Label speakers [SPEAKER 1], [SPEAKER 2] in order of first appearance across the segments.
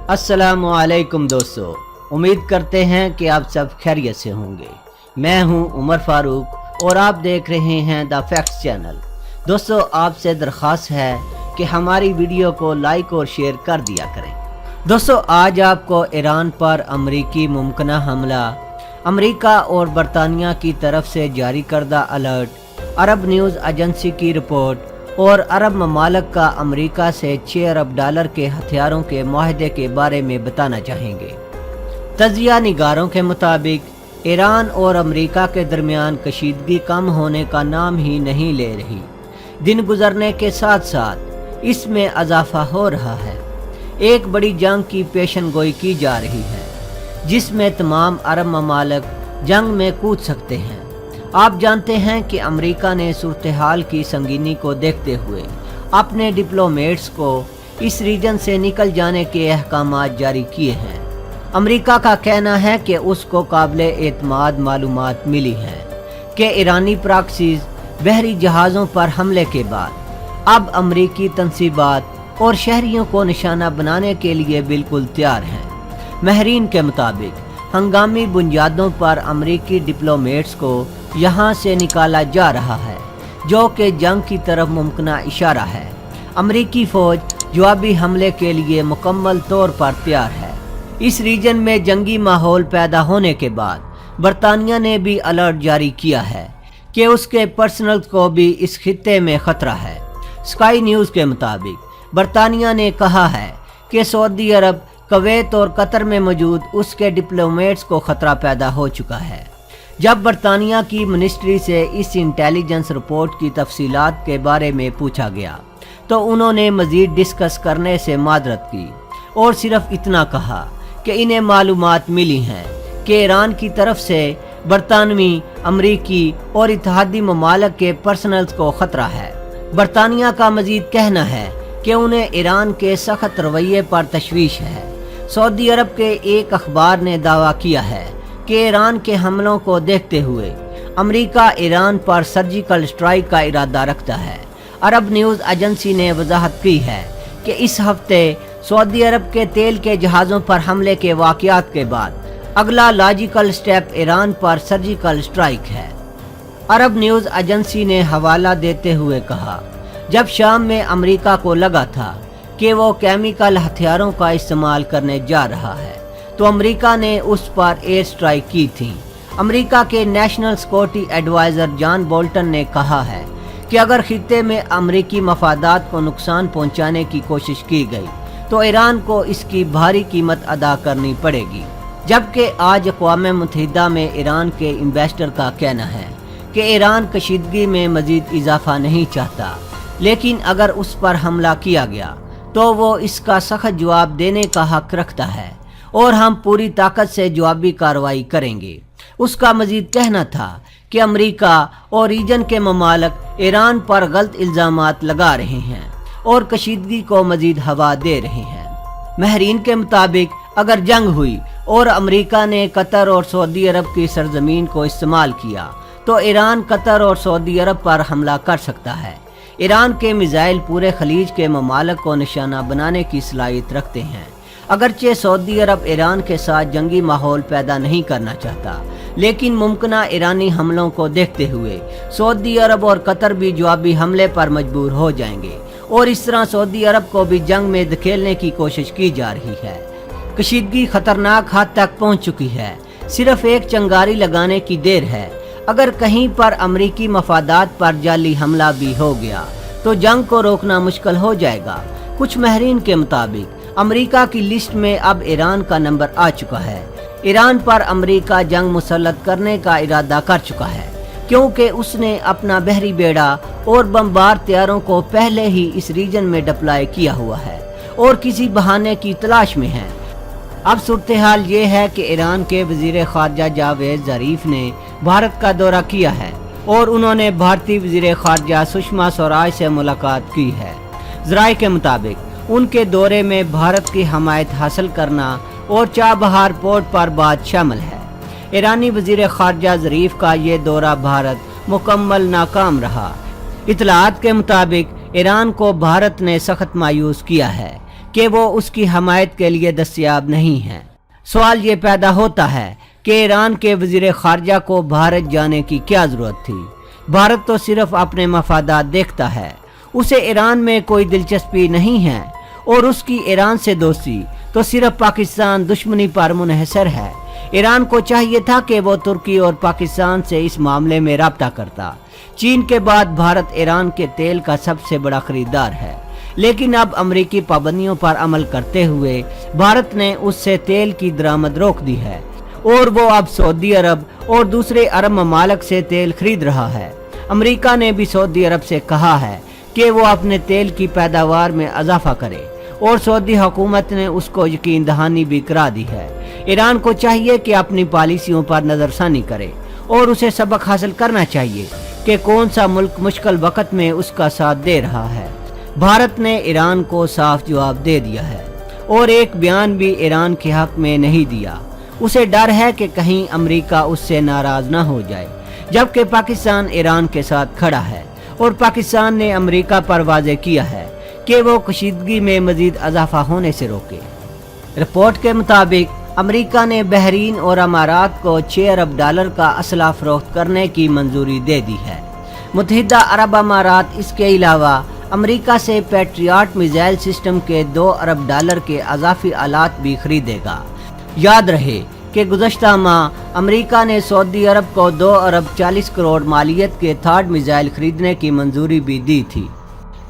[SPEAKER 1] अस्सलामुअलैकुम दोस्तों, उम्मीद करते हैं कि आप सब खैरियत से होंगे। मैं हूं उमर फारूक और आप देख रहे हैं द फैक्ट्स चैनल। दोस्तों, आपसे दरख्वास्त है कि हमारी वीडियो को लाइक और शेयर कर दिया करें। दोस्तों, आज आपको ईरान पर अमरीकी मुमकिन हमला, अमरीका और बरतानिया की तरफ से जारी करदा अलर्ट, अरब न्यूज़ एजेंसी की रिपोर्ट और अरब ममालिक का अमरीका से $6 अरब के हथियारों के माहदे के बारे में बताना चाहेंगे। तजिया निगारों के मुताबिक ईरान और अमरीका के दरमियान कशीदगी कम होने का नाम ही नहीं ले रही। दिन गुजरने के साथ साथ इसमें इजाफा हो रहा है। एक बड़ी जंग की पेशन गोई की जा रही है जिसमें तमाम अरब ममालिक जंग में कूद सकते हैं। आप जानते हैं कि अमेरिका ने सूरत हाल की संगीनी को देखते हुए अपने डिप्लोमेट्स को इस रीजन से निकल जाने के अहकामात जारी किए हैं। अमेरिका का कहना है कि उसको काबिले एतमाद मालूमात मिली हैं कि ईरानी प्रॉक्सीज बहरी जहाज़ों पर हमले के बाद अब अमरीकी तंसीबात और शहरियों को निशाना बनाने के लिए बिल्कुल तैयार हैं। महरीन के मुताबिक हंगामी बुनियादों पर अमरीकी डिप्लोमेट्स को यहाँ से निकाला जा रहा है, जो कि जंग की तरफ मुमकिन इशारा है। अमरीकी फ़ौज जवाबी हमले के लिए मुकम्मल तौर पर तैयार है। इस रीजन में जंगी माहौल पैदा होने के बाद बरतानिया ने भी अलर्ट जारी किया है कि उसके पर्सनल को भी इस खित्ते में ख़तरा है। स्काई न्यूज़ के मुताबिक बरतानिया ने कहा है कि सऊदी अरब, कुवैत और कतर में मौजूद उसके डिप्लोमेट्स को ख़तरा पैदा हो चुका है। जब बरतानिया की मिनिस्ट्री से इस इंटेलिजेंस रिपोर्ट की तफसीलात के बारे में पूछा गया तो उन्होंने मज़ीद डिस्कस करने से मादरत की और सिर्फ इतना कहा कि इन्हें मालूमात मिली हैं कि ईरान की तरफ से बरतानवी, अमरीकी और इत्तेहादी ममालिक के पर्सनल्स को ख़तरा है। बरतानिया का मज़ीद कहना है कि उन्हें ईरान के सख्त रवैये पर तशवीश है। सऊदी अरब के एक अखबार ने दावा किया है कि ईरान के हमलों को देखते हुए अमेरिका ईरान पर सर्जिकल स्ट्राइक का इरादा रखता है। अरब न्यूज़ एजेंसी ने वजाहत की है कि इस हफ्ते सऊदी अरब के तेल के जहाज़ों पर हमले के वाक़यात के बाद अगला लॉजिकल स्टेप ईरान पर सर्जिकल स्ट्राइक है। अरब न्यूज़ एजेंसी ने हवाला देते हुए कहा, जब शाम में अमेरिका को लगा था कि वो केमिकल हथियारों का इस्तेमाल करने जा रहा है तो अमेरिका ने उस पर एयर स्ट्राइक की थी। अमेरिका के national security adviser John Bolton ने कहा है कि अगर खित्ते में अमेरिकी मफादात को नुकसान पहुंचाने की कोशिश की गई तो ईरान को इसकी भारी कीमत अदा करनी पड़ेगी। जबकि आज अक़वाम मुत्तहिदा में ईरान के एम्बेसडर का कहना है कि ईरान कशीदगी में मज़ीद इजाफा नहीं चाहता, लेकिन अगर उस पर हमला किया गया तो वो इसका सख्त जवाब देने का हक रखता है और हम पूरी ताकत से जवाबी कार्रवाई करेंगे। उसका मजीद कहना था कि अमेरिका और रीजन के ममालिक ईरान पर गलत इल्ज़ामात लगा रहे हैं और कशीदगी को मजीद हवा दे रहे हैं। महरीन के मुताबिक अगर जंग हुई और अमेरिका ने कतर और सऊदी अरब की सरजमीन को इस्तेमाल किया तो ईरान कतर और सऊदी अरब पर हमला कर सकता है। ईरान के मिसाइल पूरे खलीज के ममालिक को निशाना बनाने की सलाहियत रखते हैं। अगरचे सऊदी अरब ईरान के साथ जंगी माहौल पैदा नहीं करना चाहता, लेकिन मुमकिना ईरानी हमलों को देखते हुए सऊदी अरब और कतर भी जवाबी हमले पर मजबूर हो जाएंगे और इस तरह सऊदी अरब को भी जंग में धकेलने की कोशिश की जा रही है। कशीदगी खतरनाक हद तक पहुंच चुकी है। सिर्फ एक चंगारी लगाने की देर है। अगर कहीं पर अमरीकी मफादात पर जाली हमला भी हो गया तो जंग को रोकना मुश्किल हो जाएगा। कुछ महरीन के मुताबिक अमेरिका की लिस्ट में अब ईरान का नंबर आ चुका है। ईरान पर अमेरिका जंग मुसल्लत करने का इरादा कर चुका है क्योंकि उसने अपना बहरी बेड़ा और बमबार तैयारों को पहले ही इस रीजन में डिप्लॉय किया हुआ है और किसी बहाने की तलाश में है। अब सूरत हाल ये है कि ईरान के वजीर खारजा जावेद ज़रीफ ने भारत का दौरा किया है और उन्होंने भारतीय वजीर खारजा सुषमा स्वराज से मुलाकात की है। ज़राए के मुताबिक उनके दौरे में भारत की हमायत हासिल करना और चाबहार पोर्ट पर बात शामिल है। ईरानी वजीर खारजा ज़रीफ का ये दौरा भारत मुकम्मल नाकाम रहा। इतलात के मुताबिक ईरान को भारत ने सख्त मायूस किया है کہ وہ उसकी हमायत के लिए दस्तयाब नहीं हैं। सवाल ये पैदा होता है कि ईरान के वज़ीर ख़ारजा को भारत जाने की क्या ज़रूरत थी। भारत तो सिर्फ अपने मफादात देखता है, उसे ईरान में कोई दिलचस्पी नहीं है और उसकी ईरान से दोस्ती तो सिर्फ पाकिस्तान दुश्मनी पर मुनहसर है। ईरान को चाहिए था कि वो तुर्की और पाकिस्तान से इस मामले में राब्ता करता। चीन के बाद भारत ईरान के तेल का सबसे बड़ा खरीदार है, लेकिन अब अमरीकी पाबंदियों पर अमल करते हुए भारत ने उससे तेल की दरामद रोक दी है और वो अब सऊदी अरब और दूसरे अरब ममालिक से तेल खरीद रहा है। अमेरिका ने भी सऊदी अरब से कहा है कि वो अपने तेल की पैदावार में इजाफा करे और सऊदी हुकूमत ने उसको यकीन दहानी भी करा दी है। ईरान को चाहिए कि अपनी पॉलिसियों पर नज़रसानी करे और उसे सबक हासिल करना चाहिए कि कौन सा मुल्क मुश्किल वक्त में उसका साथ दे रहा है। भारत ने ईरान को साफ जवाब दे दिया है और एक बयान भी ईरान के हक में नहीं दिया। उसे डर है कि कहीं अमेरिका उससे नाराज ना हो जाए, जबकि पाकिस्तान ईरान के साथ खड़ा है और पाकिस्तान ने अमेरिका पर वाज़ेह किया है कि वो कशीदगी में मजीद इजाफा होने से रोके। रिपोर्ट के मुताबिक अमेरिका ने बहरीन और अमारात को 6 अरब डॉलर का असला फरोख्त करने की मंजूरी दे दी है। मुत्तहिदा अरब अमारात इसके अलावा अमेरिका से पैट्रियट मिसाइल सिस्टम के 2 अरब डॉलर के अजाफी आलात भी खरीदेगा। याद रहे कि गुज़श्ता माह अमेरिका ने सऊदी अरब को 2 अरब 40 करोड़ मालियत के थर्ड मिसाइल खरीदने की मंजूरी भी दी थी।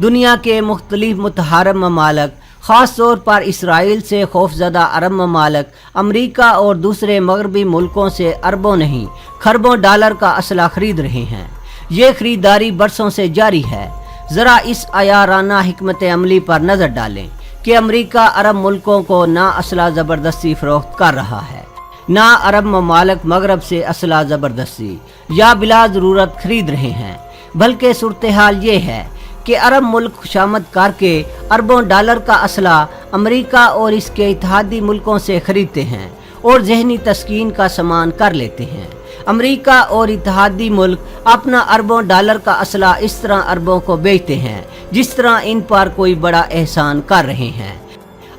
[SPEAKER 1] दुनिया के मुख्तलिफ मुतहरम ममालिक, ख़ास तौर पर इसराइल से खौफज़दा अरब ममालिक अमेरिका और दूसरे मगरबी मुल्कों से अरबों नहीं खरबों डॉलर का असला खरीद रहे हैं। ये खरीदारी बरसों से जारी है। ज़रा इस आयाराना हिकमत अमली पर नज़र डालें कि अमेरिका अरब मुल्कों को ना असला ज़बरदस्ती फ़रोख्त कर रहा है, ना अरब ममालिक मगरब से असला ज़बरदस्ती या बिला ज़रूरत खरीद रहे हैं, बल्कि सूरत हाल ये है कि अरब मुल्क खुशामद करके अरबों डॉलर का असला अमेरिका और इसके इत्तेहादी मुल्कों से खरीदते हैं और जहनी तस्कीन का सामान कर लेते हैं। अमेरिका और इत्तेहादी मुल्क अपना अरबों डॉलर का असला इस तरह अरबों को बेचते हैं जिस तरह इन पर कोई बड़ा एहसान कर रहे हैं।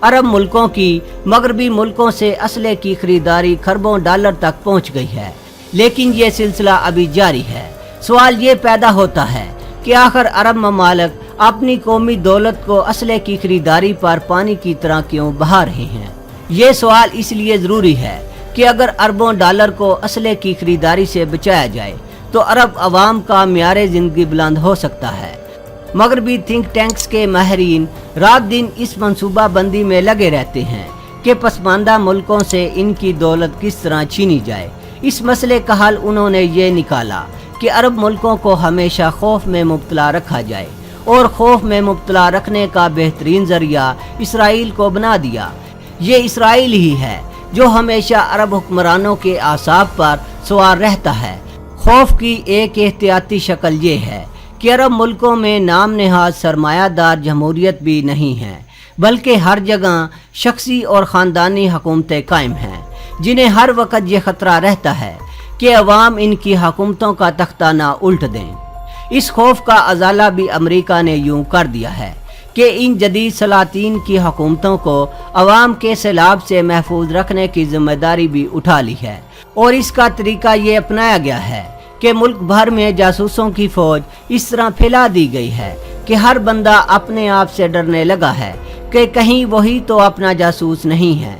[SPEAKER 1] अरब मुल्कों की मगरबी मुल्कों से असले की खरीदारी खरबों डॉलर तक पहुंच गई है, लेकिन ये सिलसिला अभी जारी है। सवाल ये पैदा होता है कि आखिर अरब ममालिक अपनी कौमी दौलत को असले की खरीदारी पर पानी की तरह क्यों बहा रहे हैं। ये सवाल इसलिए ज़रूरी है कि अगर अरबों डॉलर को असले की खरीदारी से बचाया जाए तो अरब अवाम का म्यारे ज़िंदगी बुलंद हो सकता है। मगरबी थिंक टैंक्स के माहिरीन रात दिन इस मंसूबा बंदी में लगे रहते हैं कि पसमानदा मुल्कों से इनकी दौलत किस तरह छीनी जाए। इस मसले का हल उन्होंने ये निकाला कि अरब मुल्कों को हमेशा खौफ में मुब्तला रखा जाए और खौफ में मुब्तला रखने का बेहतरीन ज़रिया इसराइल को बना दिया। ये इसराइल ही है जो हमेशा अरब हुक्मरानों के आसाब पर सवार रहता है। खौफ की एक एहतियाती शक्ल ये है कि अरब मुल्कों में नाम नहाज सरमायादार जमहूरियत भी नहीं है, बल्कि हर जगह शख्सी और ख़ानदानी हुकूमतें कायम हैं, जिन्हें हर वक्त ये ख़तरा रहता है कि अवाम इनकी हुकूमतों का तख्ता ना उल्ट दें। इस खौफ का अजाला भी अमेरिका ने यूं कर दिया है कि इन जदीद सलातीन की हुकूमतों को अवाम के सैलाब से महफूज रखने की जिम्मेदारी भी उठा ली है और इसका तरीका ये अपनाया गया है कि मुल्क भर में जासूसों की फौज इस तरह फैला दी गई है कि हर बंदा अपने आप से डरने लगा है कि कहीं वही तो अपना जासूस नहीं है।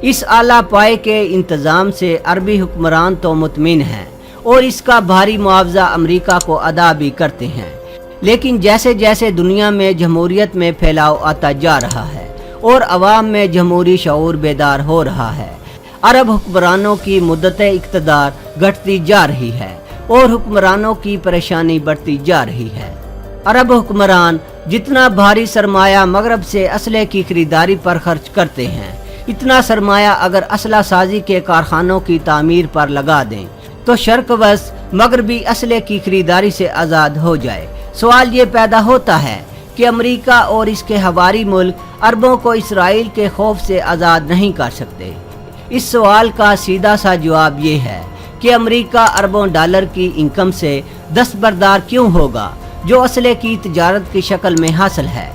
[SPEAKER 1] इस आला पाए के इंतज़ाम से अरबी हुक्मरान तो मुतमिन हैं और इसका भारी मुआवजा अमेरिका को अदा भी करते हैं, लेकिन जैसे जैसे दुनिया में जमहूरियत में फैलाव आता जा रहा है और अवाम में जमहूरी शऊर बेदार हो रहा है, अरब हुक्मरानों की मुद्दत इक़्तिदार घटती जा रही है और हुक्मरानों की परेशानी बढ़ती जा रही है। अरब हुक्मरान जितना भारी सरमाया मगरब से असले की खरीदारी पर खर्च करते हैं, इतना सरमाया अगर असला साजी के कारखानों की तामीर पर लगा दें तो शर्क वस मगरबी असले की खरीदारी से आज़ाद हो जाए। सवाल ये पैदा होता है कि अमेरिका और इसके हवारी मुल्क अरबों को इसराइल के खौफ से आज़ाद नहीं कर सकते। इस सवाल का सीधा सा जवाब ये है कि अमेरिका अरबों डॉलर की इनकम से दस्तबरदार क्यों होगा जो असले की तिजारत की शक्ल में हासिल है।